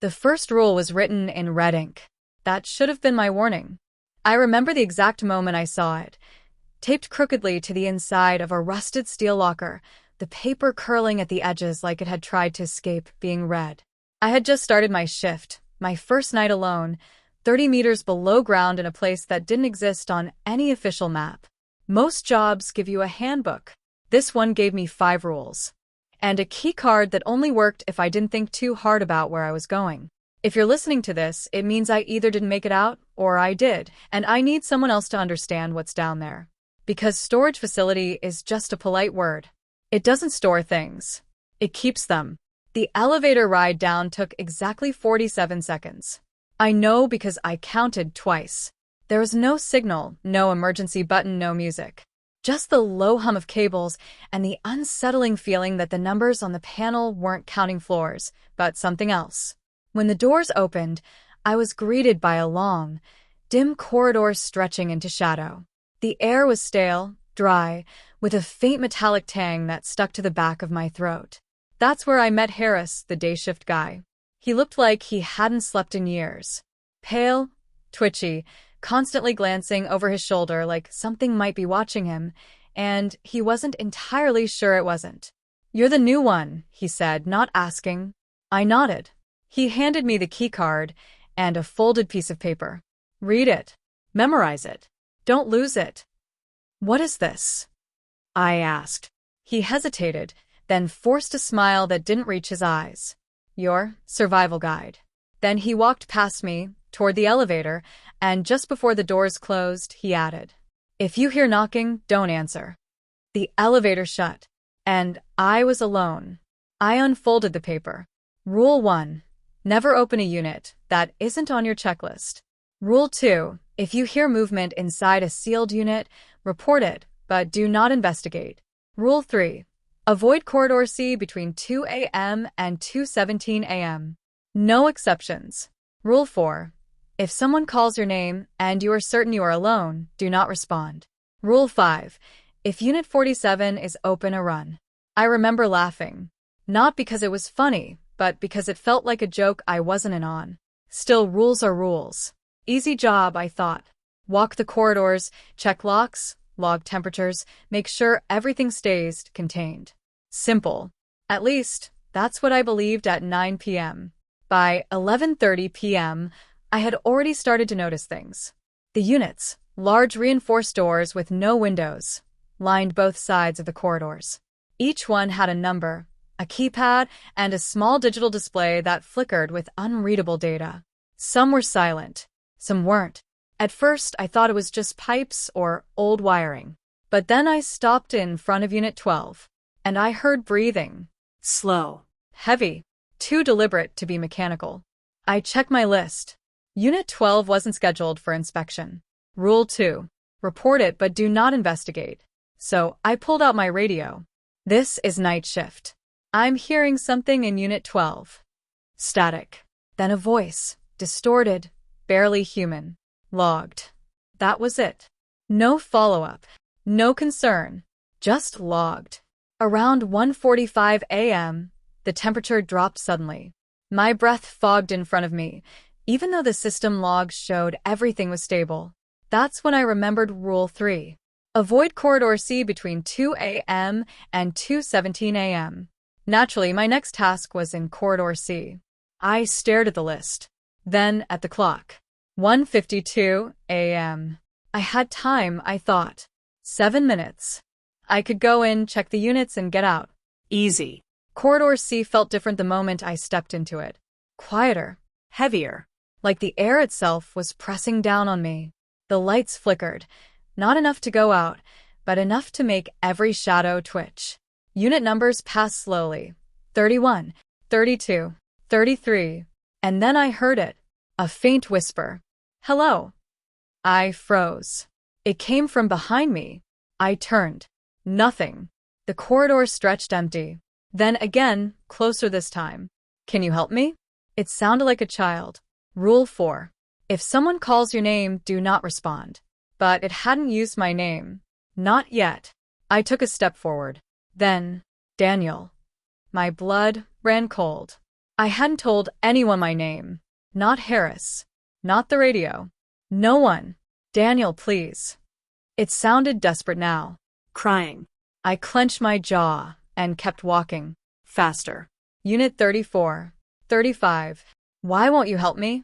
The first rule was written in red ink. That should have been my warning. I remember the exact moment I saw it. Taped crookedly to the inside of a rusted steel locker, the paper curling at the edges like it had tried to escape being read. I had just started my shift, my first night alone, 30 meters below ground in a place that didn't exist on any official map. Most jobs give you a handbook. This one gave me 5 rules. And a key card that only worked if I didn't think too hard about where I was going. If you're listening to this, it means I either didn't make it out, or I did, and I need someone else to understand what's down there. Because storage facility is just a polite word. It doesn't store things. It keeps them. The elevator ride down took exactly 47 seconds. I know because I counted twice. There was no signal, no emergency button, no music. Just the low hum of cables and the unsettling feeling that the numbers on the panel weren't counting floors, but something else. When the doors opened, I was greeted by a long, dim corridor stretching into shadow. The air was stale, dry, with a faint metallic tang that stuck to the back of my throat. That's where I met Harris, the day shift guy. He looked like he hadn't slept in years. Pale, twitchy, constantly glancing over his shoulder like something might be watching him, and he wasn't entirely sure it wasn't. "You're the new one," he said, not asking. I nodded. He handed me the key card and a folded piece of paper. "Read it. Memorize it. Don't lose it." "What is this?" I asked. He hesitated, then forced a smile that didn't reach his eyes. "Your survival guide." Then he walked past me, toward the elevator, and just before the doors closed, he added, "If you hear knocking, don't answer." The elevator shut, and I was alone. I unfolded the paper. Rule 1. Never open a unit that isn't on your checklist. Rule 2. If you hear movement inside a sealed unit, report it, but do not investigate. Rule 3. Avoid Corridor C between 2 a.m. and 2:17 a.m. No exceptions. Rule 4. If someone calls your name and you are certain you are alone, do not respond. Rule 5. If Unit 47 is open, a run. I remember laughing. Not because it was funny, but because it felt like a joke I wasn't in on. Still, rules are rules. Easy job, I thought. Walk the corridors, check locks, log temperatures, make sure everything stays contained. Simple. At least, that's what I believed at 9 p.m. By 11:30 p.m., I had already started to notice things. The units, large reinforced doors with no windows, lined both sides of the corridors. Each one had a number, a keypad, and a small digital display that flickered with unreadable data. Some were silent, some weren't. At first, I thought it was just pipes or old wiring. But then I stopped in front of Unit 12, and I heard breathing. Slow, heavy, too deliberate to be mechanical. I checked my list. Unit 12 wasn't scheduled for inspection. Rule 2. Report it but do not investigate. So I pulled out my radio. "This is night shift. I'm hearing something in Unit 12. Static. Then a voice, distorted, barely human. Logged." That was it. No follow-up. No concern. Just logged. Around 1:45 a.m., the temperature dropped suddenly. My breath fogged in front of me, even though the system logs showed everything was stable. That's when I remembered Rule 3. Avoid Corridor C between 2 a.m. and 2:17 a.m. Naturally, my next task was in Corridor C. I stared at the list, then at the clock. 1:52 a.m. I had time, I thought. 7 minutes. I could go in, check the units, and get out. Easy. Corridor C felt different the moment I stepped into it. Quieter, heavier, like the air itself was pressing down on me. The lights flickered, not enough to go out, but enough to make every shadow twitch. Unit numbers passed slowly. 31, 32, 33, and then I heard it. A faint whisper. "Hello." I froze. It came from behind me. I turned. Nothing. The corridor stretched empty. Then again, closer this time. "Can you help me?" It sounded like a child. Rule 4. If someone calls your name, do not respond. But it hadn't used my name. Not yet. I took a step forward. Then, Daniel. My blood ran cold. I hadn't told anyone my name. Not Harris. Not the radio. No one. Daniel, please. It sounded desperate now. Crying. I clenched my jaw and kept walking. Faster. Unit 34. 35. Why won't you help me?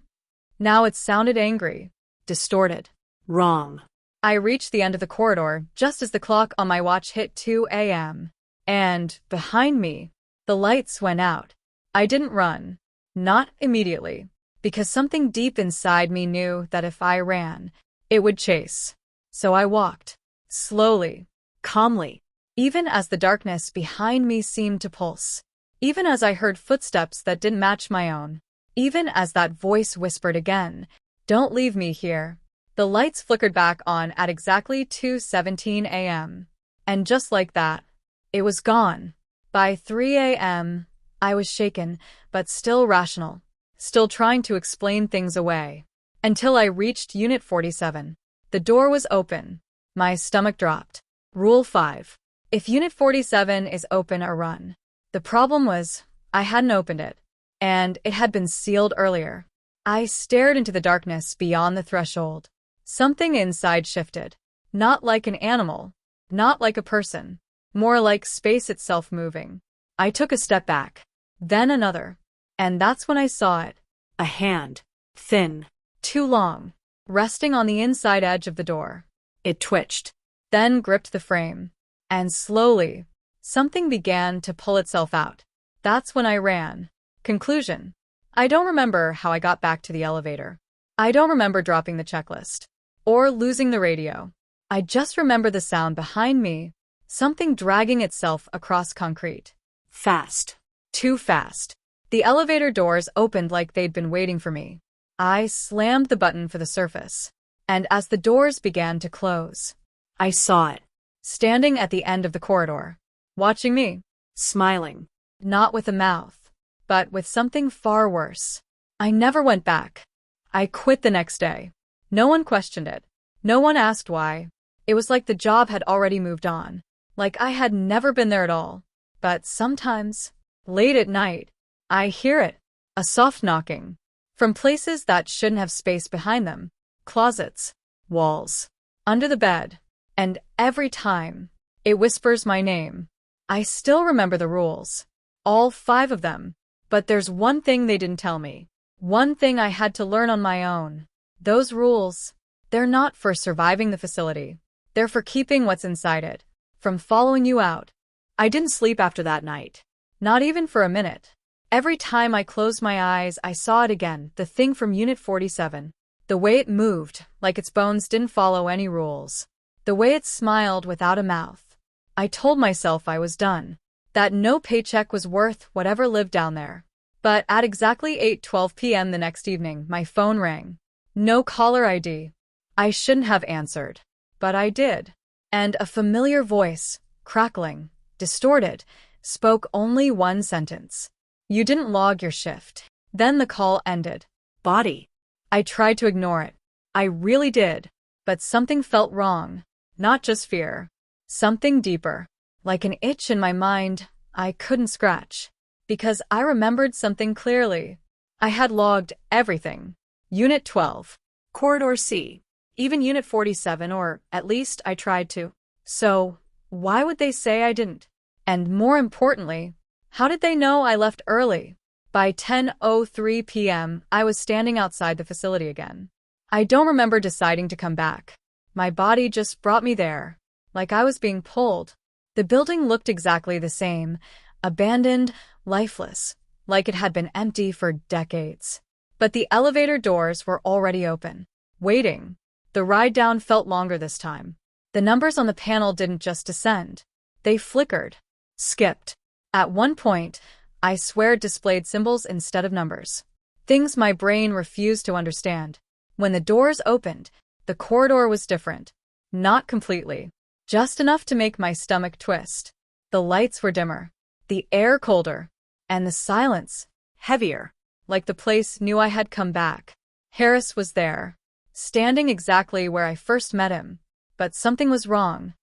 Now it sounded angry. Distorted. Wrong. I reached the end of the corridor just as the clock on my watch hit 2 a.m. And, behind me, the lights went out. I didn't run. Not immediately. Because something deep inside me knew that if I ran, it would chase. So I walked. Slowly. Calmly. Even as the darkness behind me seemed to pulse. Even as I heard footsteps that didn't match my own. Even as that voice whispered again, "Don't leave me here." The lights flickered back on at exactly 2:17 a.m. And just like that, it was gone. By 3 a.m., I was shaken, but still rational. Still trying to explain things away. Until I reached Unit 47. The door was open. My stomach dropped. Rule 5. If Unit 47 is open or run. The problem was, I hadn't opened it. And it had been sealed earlier. I stared into the darkness beyond the threshold. Something inside shifted. Not like an animal. Not like a person. More like space itself moving. I took a step back. Then another. And that's when I saw it. A hand. Thin. Too long. Resting on the inside edge of the door. It twitched. Then gripped the frame. And slowly, something began to pull itself out. That's when I ran. Conclusion. I don't remember how I got back to the elevator. I don't remember dropping the checklist. Or losing the radio. I just remember the sound behind me. Something dragging itself across concrete. Fast. Too fast. The elevator doors opened like they'd been waiting for me. I slammed the button for the surface. And as the doors began to close, I saw it. Standing at the end of the corridor. Watching me. Smiling. Not with a mouth. But with something far worse. I never went back. I quit the next day. No one questioned it. No one asked why. It was like the job had already moved on. Like I had never been there at all. But sometimes, late at night, I hear it. A soft knocking. From places that shouldn't have space behind them. Closets. Walls. Under the bed. And every time, it whispers my name. I still remember the rules. All 5 of them. But there's one thing they didn't tell me. One thing I had to learn on my own. Those rules, they're not for surviving the facility. They're for keeping what's inside it from following you out. I didn't sleep after that night. Not even for a minute. Every time I closed my eyes, I saw it again, the thing from Unit 47. The way it moved, like its bones didn't follow any rules. The way it smiled without a mouth. I told myself I was done. That no paycheck was worth whatever lived down there. But at exactly 8:12 p.m. the next evening, my phone rang. No caller ID. I shouldn't have answered. But I did. And a familiar voice, crackling, distorted, spoke only one sentence. "You didn't log your shift." Then the call ended. Body. I tried to ignore it. I really did. But something felt wrong. Not just fear. Something deeper. Like an itch in my mind I couldn't scratch. Because I remembered something clearly. I had logged everything. Unit 12. Corridor C. Even Unit 47, or at least I tried to. So, why would they say I didn't? And more importantly, how did they know I left early? By 10:03 p.m., I was standing outside the facility again. I don't remember deciding to come back. My body just brought me there, like I was being pulled. The building looked exactly the same, abandoned, lifeless, like it had been empty for decades. But the elevator doors were already open, waiting. The ride down felt longer this time. The numbers on the panel didn't just descend. They flickered, skipped. At one point, I swear it displayed symbols instead of numbers. Things my brain refused to understand. When the doors opened, the corridor was different. Not completely. Just enough to make my stomach twist. The lights were dimmer. The air colder. And the silence heavier. Like the place knew I had come back. Harris was there. Standing exactly where I first met him. But something was wrong.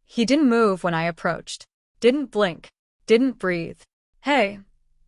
He didn't move when I approached. Didn't blink. Didn't breathe. "Hey,"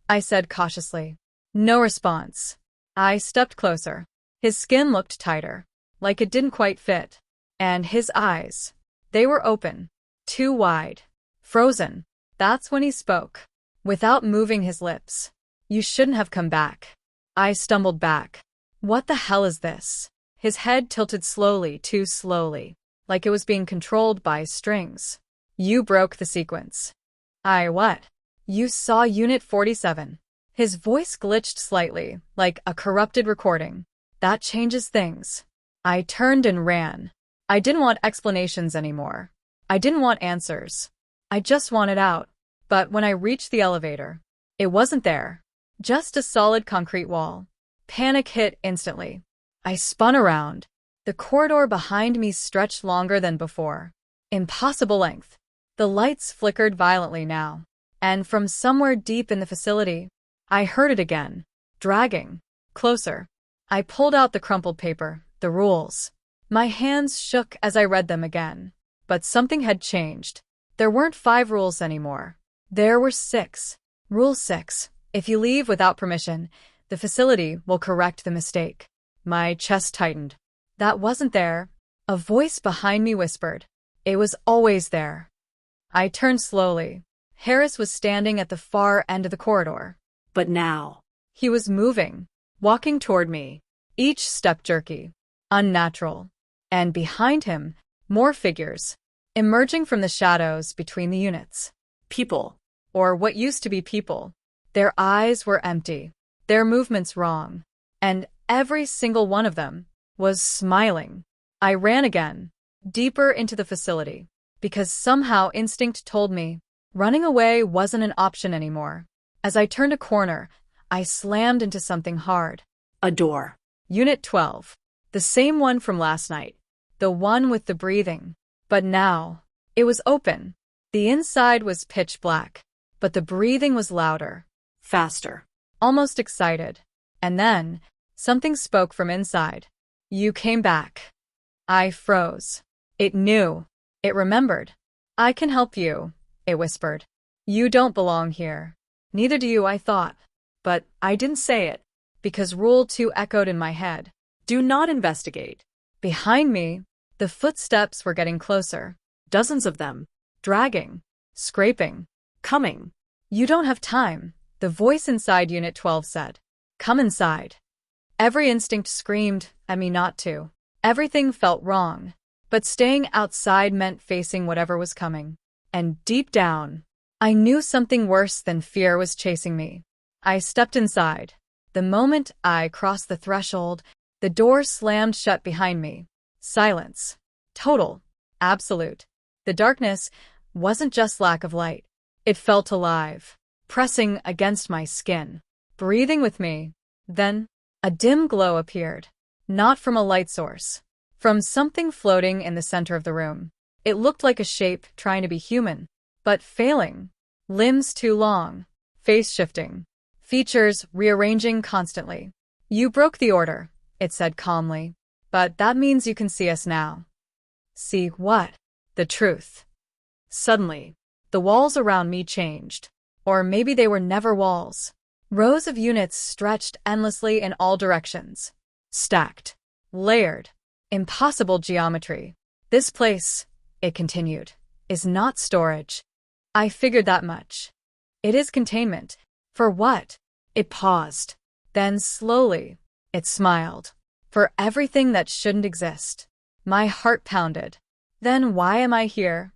I said cautiously. No response. I stepped closer. His skin looked tighter, like it didn't quite fit. And his eyes, they were open, too wide, frozen. That's when he spoke, without moving his lips. You shouldn't have come back. I stumbled back. What the hell is this? His head tilted slowly, too slowly, like it was being controlled by strings. You broke the sequence. What? You saw Unit 47. His voice glitched slightly, like a corrupted recording. That changes things. I turned and ran. I didn't want explanations anymore. I didn't want answers. I just wanted out. But when I reached the elevator, it wasn't there. Just a solid concrete wall. Panic hit instantly. I spun around. The corridor behind me stretched longer than before. Impossible length. The lights flickered violently now. And from somewhere deep in the facility, I heard it again, dragging closer. I pulled out the crumpled paper, the rules. My hands shook as I read them again. But something had changed. There weren't 5 rules anymore. There were 6. Rule 6. If you leave without permission, the facility will correct the mistake. My chest tightened. That wasn't there. A voice behind me whispered. It was always there. I turned slowly. Harris was standing at the far end of the corridor. But now, He was moving, walking toward me, each step jerky, unnatural. And behind him, more figures, emerging from the shadows between the units. people. Or what used to be people. Their eyes were empty, their movements wrong, and every single one of them was smiling. I ran again, deeper into the facility, because somehow instinct told me running away wasn't an option anymore. As I turned a corner, I slammed into something hard. A door. Unit 12. The same one from last night. The one with the breathing. But now, it was open. The inside was pitch black, but the breathing was louder. Faster. Almost excited. And then, something spoke from inside. You came back. I froze. It knew. It remembered. I can help you, it whispered. You don't belong here. Neither do you, I thought. But I didn't say it, because Rule 2 echoed in my head. Do not investigate. Behind me, the footsteps were getting closer. Dozens of them. Dragging. Scraping. Coming. You don't have time, the voice inside Unit 12 said. Come inside. Every instinct screamed at me not to. Everything felt wrong. But staying outside meant facing whatever was coming. And deep down, I knew something worse than fear was chasing me. I stepped inside. The moment I crossed the threshold, the door slammed shut behind me. Silence. Total. Absolute. The darkness wasn't just lack of light. It felt alive, pressing against my skin, breathing with me. Then, a dim glow appeared. Not from a light source. From something floating in the center of the room. It looked like a shape trying to be human, but failing. Limbs too long. Face shifting. Features rearranging constantly. You broke the order, it said calmly. But that means you can see us now. See what? The truth. Suddenly, the walls around me changed. Or maybe they were never walls. Rows of units stretched endlessly in all directions. Stacked. Layered. Impossible geometry. This place, it continued, is not storage. I figured that much. It is containment. For what? It paused. Then slowly, it smiled. For everything that shouldn't exist. My heart pounded. Then why am I here?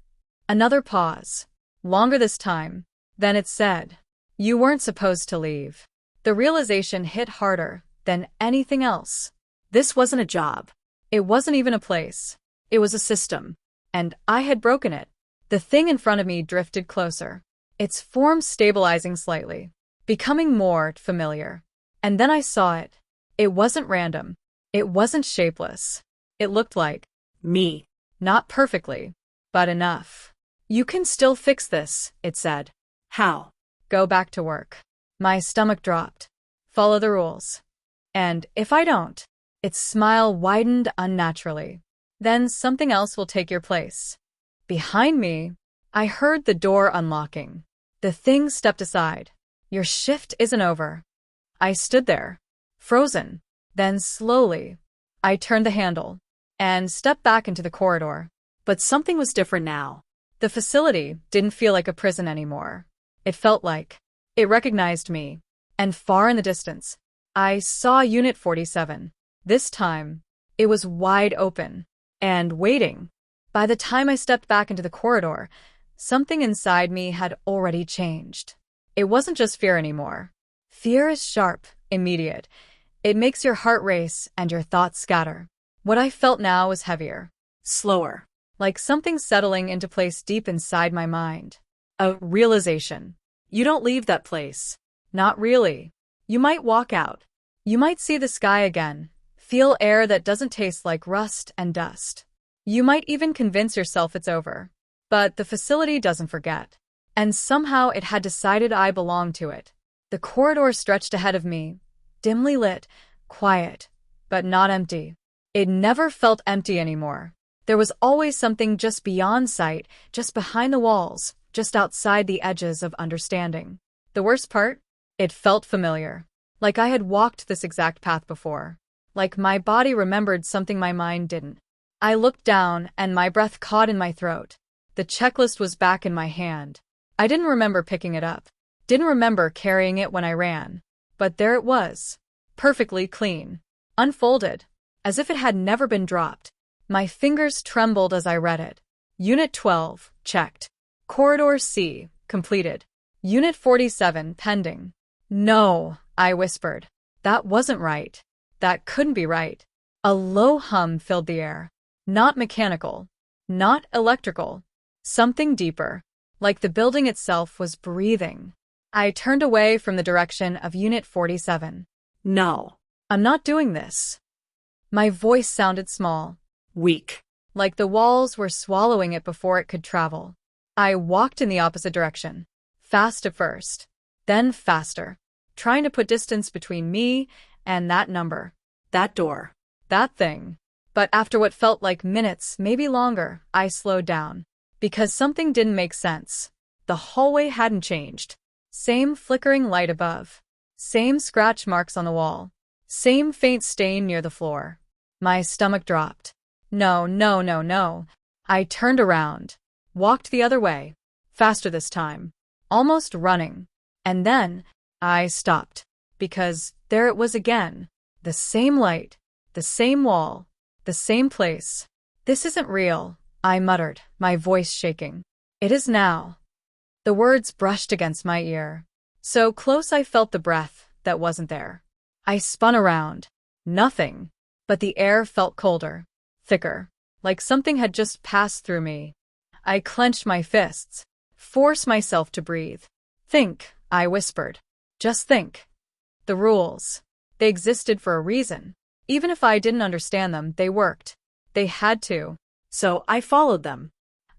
Another pause. Longer this time. Then it said, you weren't supposed to leave. The realization hit harder than anything else. This wasn't a job. It wasn't even a place. It was a system. And I had broken it. The thing in front of me drifted closer. Its form stabilizing slightly. Becoming more familiar. And then I saw it. It wasn't random. It wasn't shapeless. It looked like me. Not perfectly, but enough. You can still fix this, it said. How? Go back to work. My stomach dropped. Follow the rules. And if I don't, its smile widened unnaturally. Then something else will take your place. Behind me, I heard the door unlocking. The thing stepped aside. Your shift isn't over. I stood there, frozen. Then slowly, I turned the handle and stepped back into the corridor. But something was different now. The facility didn't feel like a prison anymore. It felt like it recognized me. And far in the distance, I saw Unit 47. This time, it was wide open and waiting. By the time I stepped back into the corridor, something inside me had already changed. It wasn't just fear anymore. Fear is sharp, immediate. It makes your heart race and your thoughts scatter. What I felt now was heavier, Slower. like something settling into place deep inside my mind. A realization. You don't leave that place. Not really. You might walk out. You might see the sky again, feel air that doesn't taste like rust and dust. You might even convince yourself it's over. But the facility doesn't forget. And somehow it had decided I belonged to it. The corridor stretched ahead of me, dimly lit, quiet, but not empty. It never felt empty anymore. There was always something just beyond sight, just behind the walls, just outside the edges of understanding. The worst part? It felt familiar. Like I had walked this exact path before. Like my body remembered something my mind didn't. I looked down and my breath caught in my throat. The checklist was back in my hand. I didn't remember picking it up. Didn't remember carrying it when I ran. But there it was. Perfectly clean. Unfolded. As if it had never been dropped. My fingers trembled as I read it. Unit 12, checked. Corridor C, completed. Unit 47, pending. No, I whispered. That wasn't right. That couldn't be right. A low hum filled the air. Not mechanical. Not electrical. Something deeper. Like the building itself was breathing. I turned away from the direction of Unit 47. No. I'm not doing this. My voice sounded small. Weak. Like the walls were swallowing it before it could travel. I walked in the opposite direction. Fast at first. Then faster. Trying to put distance between me and that number. That door. That thing. But after what felt like minutes, maybe longer, I slowed down. Because something didn't make sense. The hallway hadn't changed. Same flickering light above. Same scratch marks on the wall. Same faint stain near the floor. My stomach dropped. No, no, no, no. I turned around. Walked the other way. Faster this time. Almost running. And then, I stopped. Because there it was again. The same light. The same wall. The same place. This isn't real, I muttered, my voice shaking. It is now. The words brushed against my ear. So close I felt the breath that wasn't there. I spun around. Nothing. But the air felt colder. Thicker. Like something had just passed through me. I clenched my fists. Forced myself to breathe. Think, I whispered. Just think. The rules. They existed for a reason. Even if I didn't understand them, they worked. They had to. So I followed them.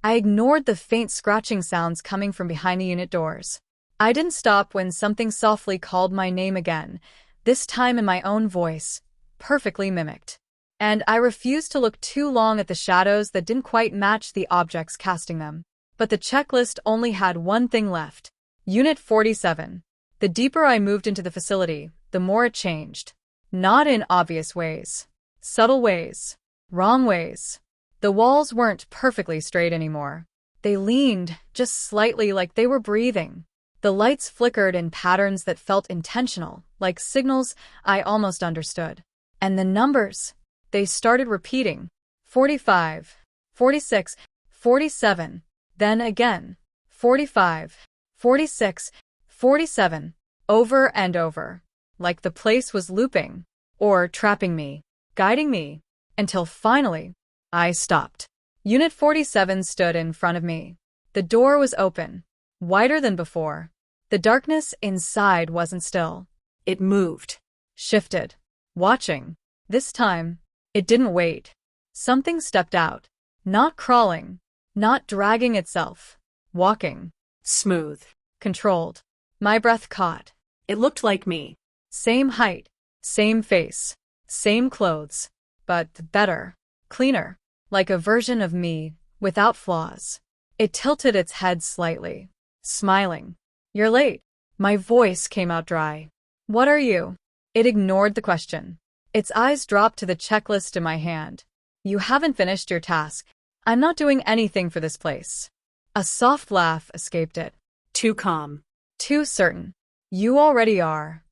I ignored the faint scratching sounds coming from behind the unit doors. I didn't stop when something softly called my name again, this time in my own voice, perfectly mimicked. And I refused to look too long at the shadows that didn't quite match the objects casting them. But the checklist only had one thing left. Unit 47. The deeper I moved into the facility, the more it changed. Not in obvious ways. Subtle ways. Wrong ways. The walls weren't perfectly straight anymore. They leaned, just slightly, like they were breathing. The lights flickered in patterns that felt intentional, like signals I almost understood. And the numbers, they started repeating. 45, 46, 47, then again. 45, 46, 47, over and over. Like the place was looping, or trapping me, guiding me, until finally, I stopped. Unit 47 stood in front of me. The door was open, wider than before. The darkness inside wasn't still. It moved. Shifted. Watching. This time, it didn't wait. Something stepped out. Not crawling. Not dragging itself. Walking. Smooth. Controlled. My breath caught. It looked like me. Same height. Same face. Same clothes. But better. Cleaner. Like a version of me, without flaws. It tilted its head slightly. Smiling. You're late. My voice came out dry. What are you? It ignored the question. Its eyes dropped to the checklist in my hand. You haven't finished your task. I'm not doing anything for this place. A soft laugh escaped it. Too calm. Too certain. You already are.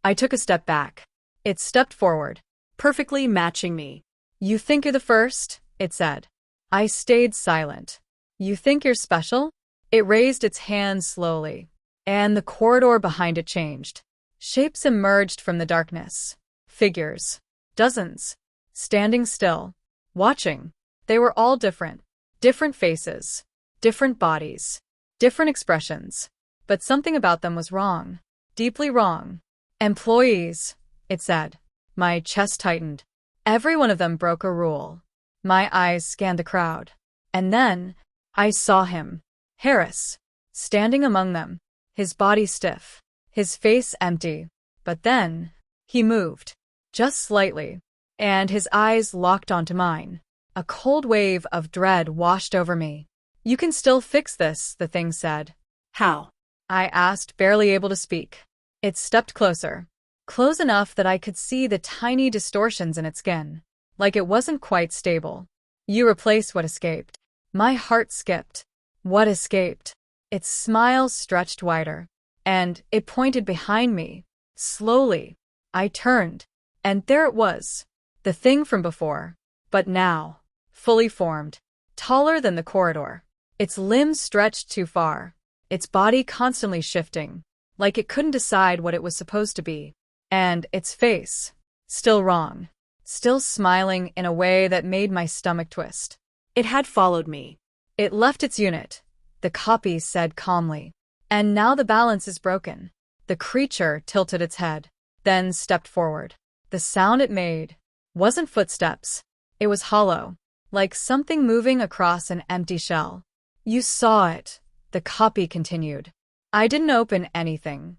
I took a step back. It stepped forward. Perfectly matching me. You think you're the first? It said. I stayed silent. You think you're special? It raised its hand slowly, and the corridor behind it changed. Shapes emerged from the darkness. Figures. Dozens. Standing still. Watching. They were all different. Different faces. Different bodies. Different expressions. But something about them was wrong. Deeply wrong. Employees, it said. My chest tightened. Every one of them broke a rule. My eyes scanned the crowd. And then, I saw him. Harris. Standing among them. His body stiff. His face empty. But then, he moved. Just slightly. And his eyes locked onto mine. A cold wave of dread washed over me. You can still fix this, the thing said. How? I asked, barely able to speak. It stepped closer. Close enough that I could see the tiny distortions in its skin. Like it wasn't quite stable. You replace what escaped. My heart skipped. What escaped? Its smile stretched wider. And it pointed behind me. Slowly. I turned. And there it was. The thing from before. But now. Fully formed. Taller than the corridor. Its limbs stretched too far. Its body constantly shifting. Like it couldn't decide what it was supposed to be. And its face. Still wrong. Still smiling in a way that made my stomach twist. It had followed me. It left its unit. The copy said calmly. And now the balance is broken. The creature tilted its head. Then stepped forward. The sound it made wasn't footsteps. It was hollow. Like something moving across an empty shell. You saw it. The copy continued. I didn't open anything.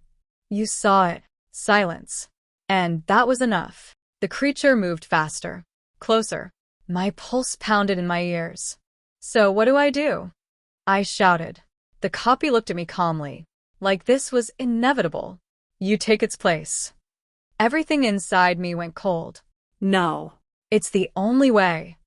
You saw it. Silence. And that was enough. The creature moved faster. Closer. My pulse pounded in my ears. So what do? I shouted. The copy looked at me calmly. Like this was inevitable. You take its place. Everything inside me went cold. No. It's the only way.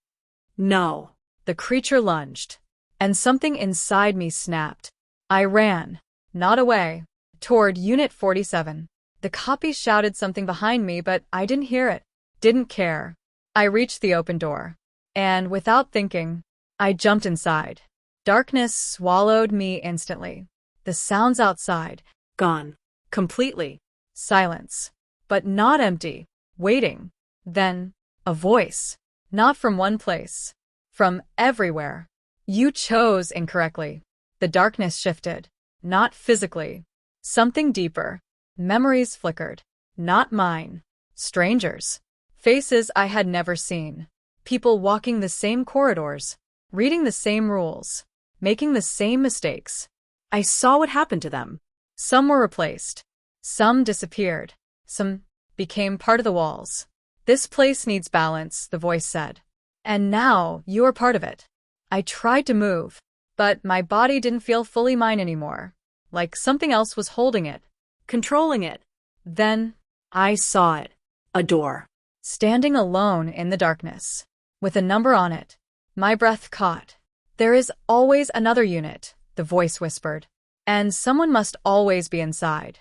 No. The creature lunged. And something inside me snapped. I ran. Not away. Toward Unit 47. The copy shouted something behind me, but I didn't hear it. Didn't care. I reached the open door. And without thinking, I jumped inside. Darkness swallowed me instantly. The sounds outside. Gone. Completely. Silence. But not empty. Waiting. Then, a voice. Not from one place. From everywhere. You chose incorrectly. The darkness shifted. Not physically. Something deeper. Memories flickered. Not mine. Strangers. Faces I had never seen. People walking the same corridors. Reading the same rules. Making the same mistakes. I saw what happened to them. Some were replaced. Some disappeared. Some became part of the walls. This place needs balance, the voice said. And now you are part of it. I tried to move, but my body didn't feel fully mine anymore. Like something else was holding it. Controlling it. Then, I saw it. A door. Standing alone in the darkness. With a number on it. My breath caught. There is always another unit, the voice whispered. And someone must always be inside.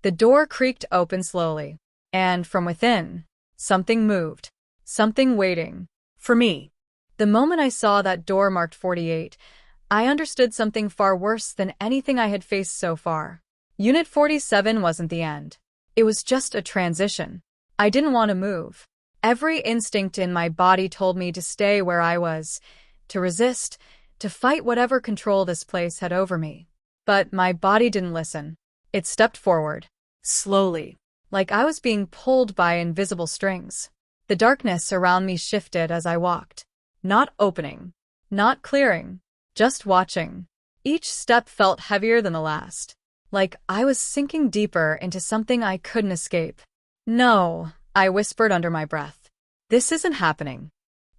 The door creaked open slowly. And from within, something moved. Something waiting. For me. The moment I saw that door marked 48, I understood something far worse than anything I had faced so far. Unit 47 wasn't the end. It was just a transition. I didn't want to move. Every instinct in my body told me to stay where I was, to resist, to fight whatever control this place had over me. But my body didn't listen. It stepped forward. Slowly. Like I was being pulled by invisible strings. The darkness around me shifted as I walked. Not opening. Not clearing. Just watching. Each step felt heavier than the last. Like I was sinking deeper into something I couldn't escape. No, I whispered under my breath. This isn't happening.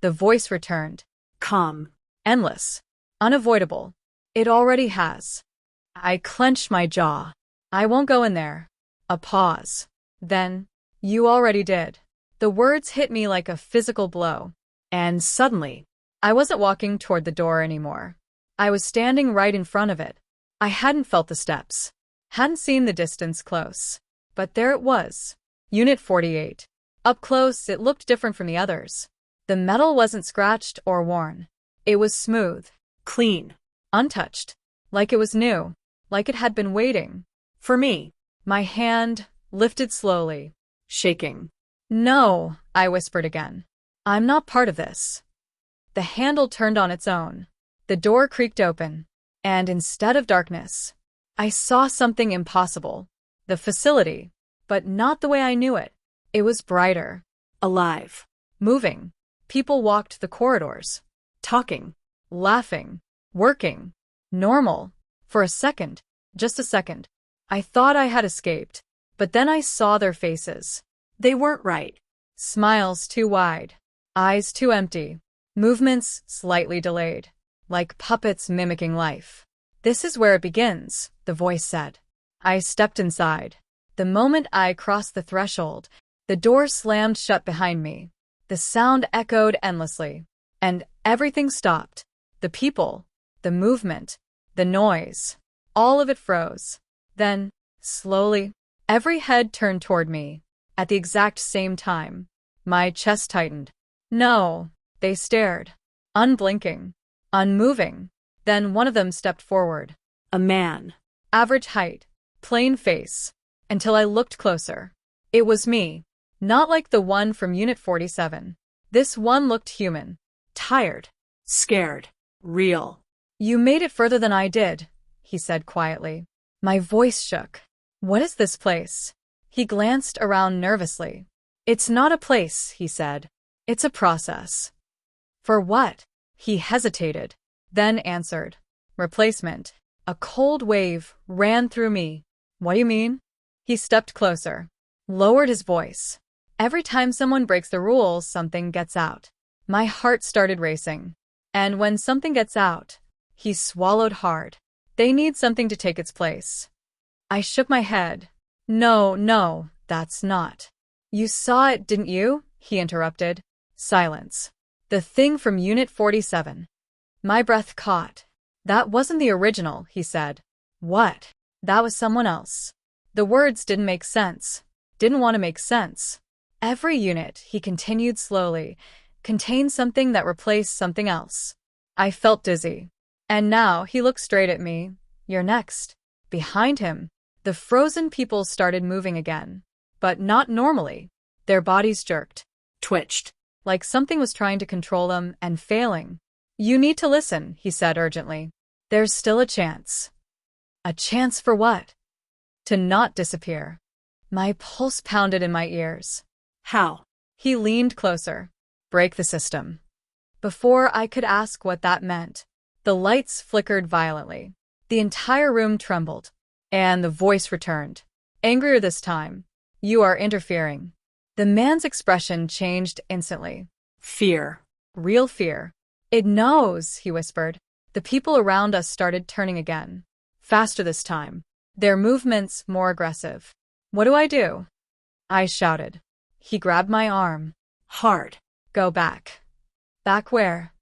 The voice returned. Calm. Endless. Unavoidable. It already has. I clenched my jaw. I won't go in there. A pause. Then, "You already did." The words hit me like a physical blow. And suddenly, I wasn't walking toward the door anymore. I was standing right in front of it. I hadn't felt the steps, hadn't seen the distance close. But there it was. Unit 48. Up close, it looked different from the others. The metal wasn't scratched or worn. It was smooth, clean, untouched, like it was new, like it had been waiting for me. My hand lifted slowly, shaking. "No," I whispered again. "I'm not part of this." The handle turned on its own. The door creaked open, and instead of darkness, I saw something impossible. The facility, but not the way I knew it. It was brighter, alive, moving. People walked the corridors, talking, laughing, working. Normal. For a second, just a second, I thought I had escaped, but then I saw their faces. They weren't right. Smiles too wide, eyes too empty, movements slightly delayed, like puppets mimicking life. "This is where it begins," the voice said. I stepped inside. The moment I crossed the threshold, the door slammed shut behind me. The sound echoed endlessly, and everything stopped. The people, the movement, the noise, all of it froze. Then, slowly, every head turned toward me. At the exact same time, my chest tightened. No, they stared, unblinking, unmoving. Then one of them stepped forward. A man. Average height, plain face. Until I looked closer. It was me. Not like the one from Unit 47. This one looked human. Tired. Scared. Real. "You made it further than I did," he said quietly. My voice shook. "What is this place?" He glanced around nervously. "It's not a place," he said. "It's a process." "For what?" He hesitated, then answered. "Replacement." A cold wave ran through me. "What do you mean?" He stepped closer, lowered his voice. "Every time someone breaks the rules, something gets out." My heart started racing. "And when something gets out," he swallowed hard, "they need something to take its place." I shook my head. No, that's not." "You saw it, didn't you?" he interrupted. Silence. "The thing from Unit 47. My breath caught. "That wasn't the original," he said. "What?" "That was someone else." The words didn't make sense. Didn't want to make sense. Every unit, he continued slowly, contained something that replaced something else. I felt dizzy. And now he looked straight at me. "You're next." Behind him, the frozen people started moving again. But not normally. Their bodies jerked, twitched, like something was trying to control them and failing. "You need to listen," he said urgently. "There's still a chance." A chance for what? To not disappear. My pulse pounded in my ears. "How?" He leaned closer. "Break the system." Before I could ask what that meant, the lights flickered violently. The entire room trembled. And the voice returned. Angrier this time. "You are interfering." The man's expression changed instantly. Fear. Real fear. "It knows," he whispered. The people around us started turning again. Faster this time. Their movements more aggressive. "What do I do?" I shouted. He grabbed my arm. Hard. "Go back." "Back where?"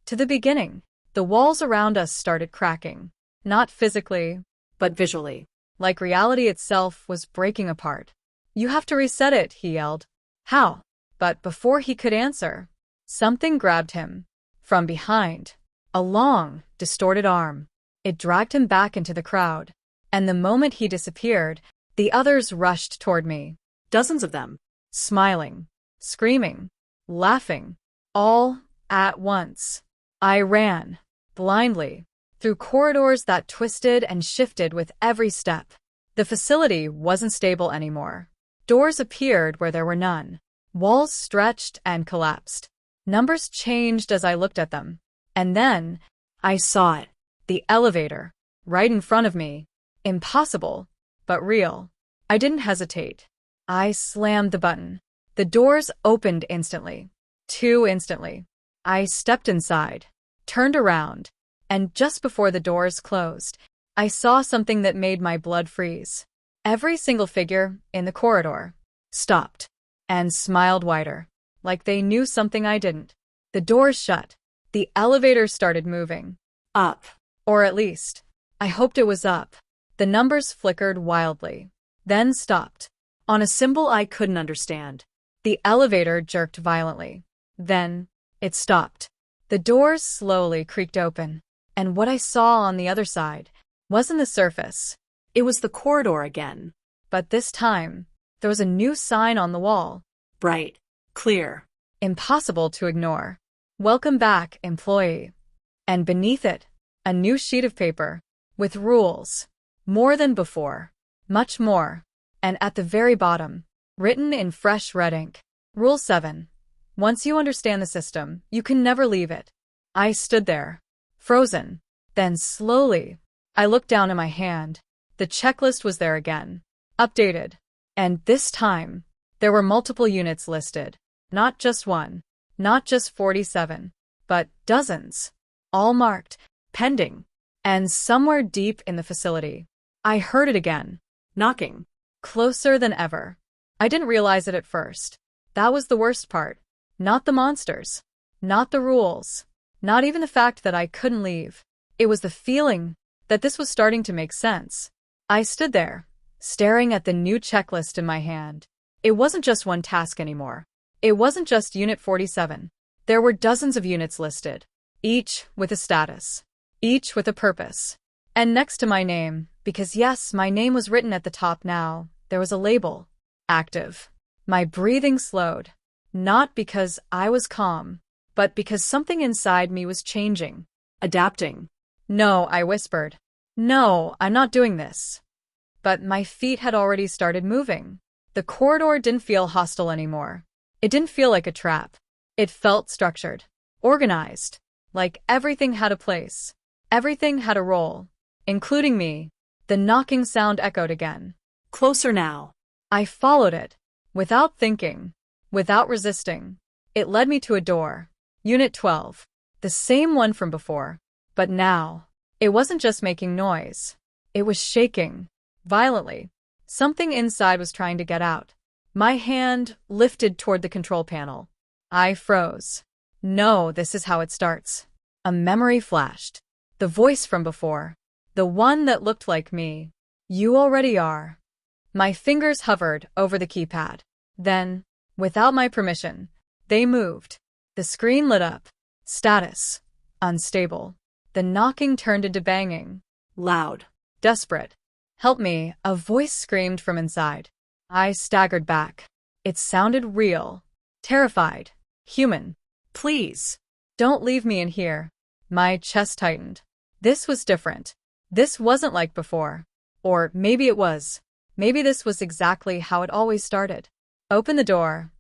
"To the beginning." The walls around us started cracking. Not physically, but visually. Like reality itself was breaking apart. "You have to reset it," he yelled. "How?" But before he could answer, something grabbed him. From behind. A long, distorted arm. It dragged him back into the crowd. And the moment he disappeared, the others rushed toward me. Dozens of them. Smiling, screaming, laughing. All at once. I ran, blindly, through corridors that twisted and shifted with every step. The facility wasn't stable anymore. Doors appeared where there were none. Walls stretched and collapsed. Numbers changed as I looked at them. And then, I saw it. The elevator. Right in front of me. Impossible, but real. I didn't hesitate. I slammed the button. The doors opened instantly. Too instantly. I stepped inside, turned around, and just before the doors closed, I saw something that made my blood freeze. Every single figure in the corridor stopped and smiled wider, like they knew something I didn't. The doors shut. The elevator started moving. Up. Or at least, I hoped it was up. The numbers flickered wildly, then stopped. On a symbol I couldn't understand. The elevator jerked violently. Then, it stopped. The doors slowly creaked open, and what I saw on the other side wasn't the surface. It was the corridor again. But this time, there was a new sign on the wall. Bright. Clear. Impossible to ignore. Welcome back, employee. And beneath it, a new sheet of paper, with rules. More than before. Much more. And at the very bottom, written in fresh red ink, Rule 7. Once you understand the system, you can never leave it. I stood there, frozen. Then slowly, I looked down at my hand. The checklist was there again. Updated. And this time, there were multiple units listed. Not just one. Not just 47. But dozens. All marked, pending. And somewhere deep in the facility, I heard it again. Knocking. Closer than ever. I didn't realize it at first. That was the worst part. Not the monsters. Not the rules. Not even the fact that I couldn't leave. It was the feeling that this was starting to make sense. I stood there, staring at the new checklist in my hand. It wasn't just one task anymore. It wasn't just Unit 47. There were dozens of units listed, each with a status, each with a purpose. And next to my name, because yes, my name was written at the top now, there was a label. Active. My breathing slowed. Not because I was calm, but because something inside me was changing. Adapting. No, I whispered. No, I'm not doing this. But my feet had already started moving. The corridor didn't feel hostile anymore. It didn't feel like a trap. It felt structured. Organized. Like everything had a place. Everything had a role. Including me. The knocking sound echoed again. Closer now. I followed it. Without thinking. Without resisting. It led me to a door. Unit 12. The same one from before. But now, it wasn't just making noise. It was shaking. Violently. Something inside was trying to get out. My hand lifted toward the control panel. I froze. No, this is how it starts. A memory flashed. The voice from before. The one that looked like me. You already are. My fingers hovered over the keypad. Then, without my permission, they moved. The screen lit up. Status. Unstable. The knocking turned into banging. Loud. Desperate. Help me, a voice screamed from inside. I staggered back. It sounded real. Terrified. Human. Please. Don't leave me in here. My chest tightened. This was different. This wasn't like before. Or maybe it was. Maybe this was exactly how it always started. Open the door.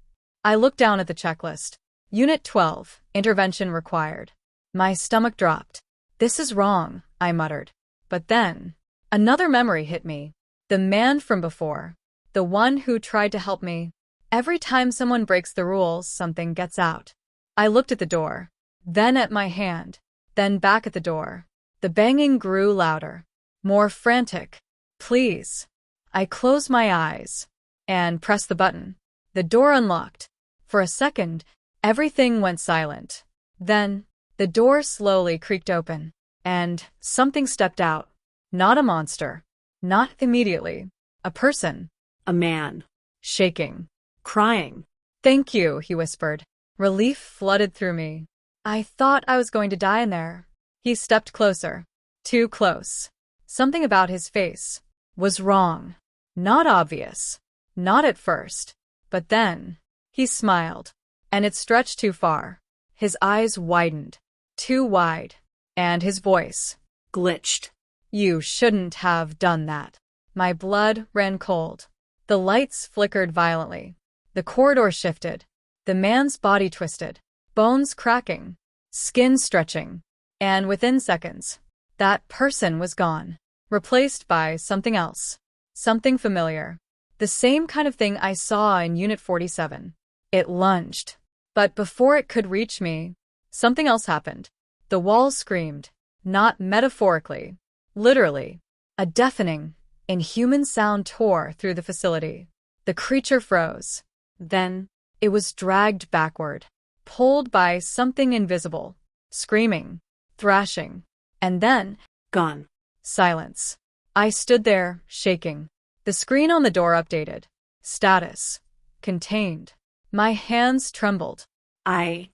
I looked down at the checklist. Unit 12, intervention required. My stomach dropped. This is wrong, I muttered. But then, another memory hit me. The man from before. The one who tried to help me. Every time someone breaks the rules, something gets out. I looked at the door. Then at my hand. Then back at the door. The banging grew louder. More frantic. Please. I closed my eyes. And pressed the button. The door unlocked. For a second, everything went silent. Then, the door slowly creaked open. And something stepped out. Not a monster. Not immediately. A person. A man. Shaking. Crying. Thank you, he whispered. Relief flooded through me. I thought I was going to die in there. He stepped closer. Too close. Something about his face was wrong. Not obvious. Not at first. But then, he smiled. And it stretched too far. His eyes widened. Too wide. And his voice glitched. You shouldn't have done that. My blood ran cold. The lights flickered violently. The corridor shifted. The man's body twisted. Bones cracking. Skin stretching. And within seconds, that person was gone. Replaced by something else. Something familiar. The same kind of thing I saw in Unit 47. It lunged. But before it could reach me, something else happened. The walls screamed. Not metaphorically. Literally. A deafening, Inhuman sound tore through the facility. The creature froze. Then, it was dragged backward, pulled by something invisible, screaming, thrashing, and then, Gone. silence. I stood there, shaking. The screen on the door updated. Status. Contained. My hands trembled. I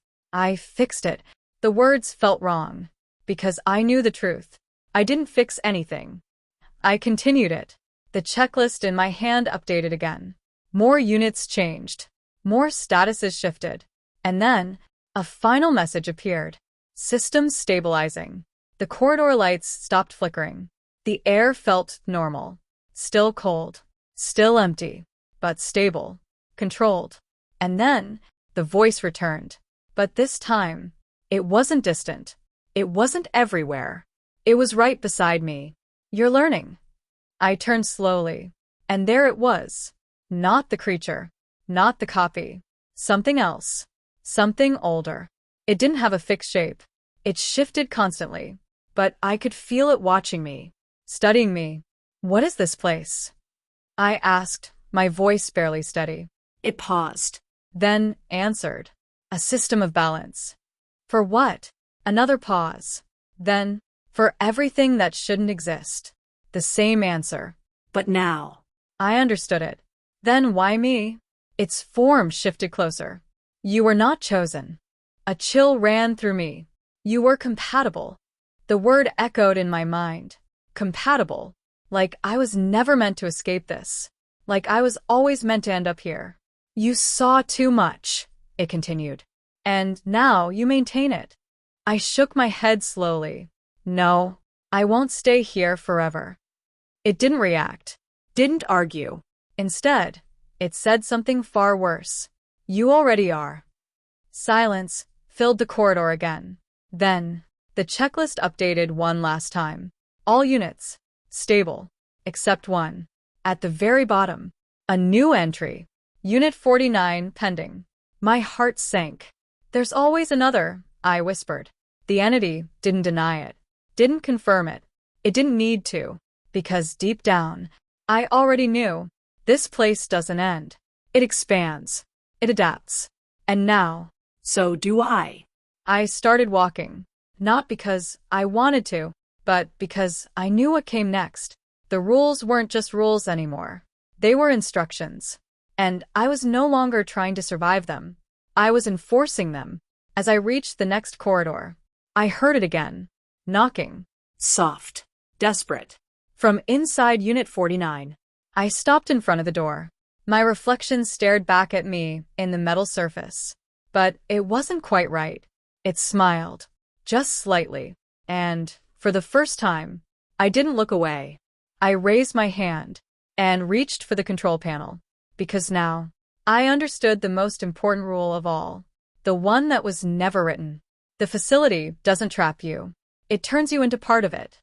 fixed it. The words felt wrong. Because I knew the truth. I didn't fix anything. I continued it. The checklist in my hand updated again. More units changed. More statuses shifted. And then, a final message appeared. Systems stabilizing. The corridor lights stopped flickering. The air felt normal. Still cold. Still empty. But stable. Controlled. And then, the voice returned. But this time, it wasn't distant. It wasn't everywhere. It was right beside me. You're learning. I turned slowly. And there it was. Not the creature. Not the copy. Something else. Something older. It didn't have a fixed shape. It shifted constantly. But I could feel it watching me. Studying me. What is this place? I asked, my voice barely steady. It paused. Then answered. A system of balance. For what? Another pause. Then, for everything that shouldn't exist. The same answer. But now. I understood it. Then why me? Its form shifted closer. You were not chosen. A chill ran through me. You were compatible. The word echoed in my mind. Compatible. Like I was never meant to escape this. Like I was always meant to end up here. You saw too much, it continued. And now you maintain it. I shook my head slowly. No, I won't stay here forever. It didn't react. Didn't argue. Instead, it said something far worse. You already are. Silence filled the corridor again. Then, the checklist updated one last time. All units. Stable. Except one. At the very bottom. A new entry. Unit 49 pending. My heart sank. There's always another, I whispered. The entity didn't deny it. Didn't confirm it. It didn't need to. Because deep down, I already knew. This place doesn't end. It expands. It adapts. And now, so do I. I started walking. Not because I wanted to, but because I knew what came next. The rules weren't just rules anymore. They were instructions. And I was no longer trying to survive them. I was enforcing them. As I reached the next corridor, I heard it again. Knocking. Soft. Desperate. From inside Unit 49. I stopped in front of the door. My reflection stared back at me in the metal surface. But it wasn't quite right. It smiled. Just slightly. And, for the first time, I didn't look away. I raised my hand and reached for the control panel. Because now, I understood the most important rule of all. The one that was never written. The facility doesn't trap you. It turns you into part of it.